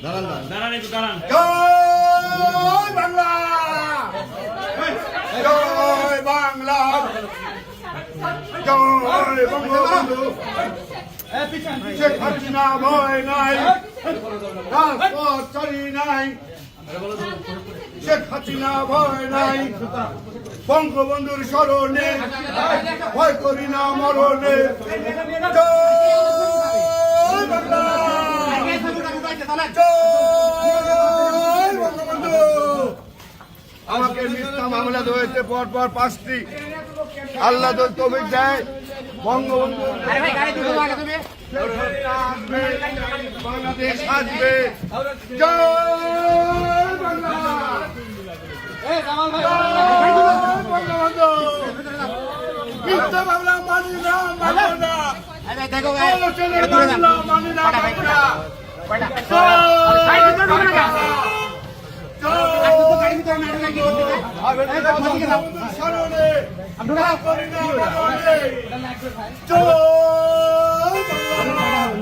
জয় বাংলা, জয় বাংলা, জয় বঙ্গবন্ধু। শেখ হাসিনা ভয় নাই, রাজপথ চলি নাই। শেখ হাসিনা ভয় নাই, বঙ্গবন্ধুর স্মরণে ভয় করি না মরণে। জয় বাংলা, জয় বঙ্গবন্ধু। আমাকে মিথ্যা মামলা হয়েছে পরপর 5টি। আল্লাহ তৌফিক দেয়, বঙ্গবন্ধু আসবে, বাংলাদেশ আসবে। জয় বাংলা, বঙ্গবন্ধু। মিথ্যা মামলা মানি না, মানব না। আলোচনার মামলা মানি না, মানব না। স্মরণে করি না মরণে। জয়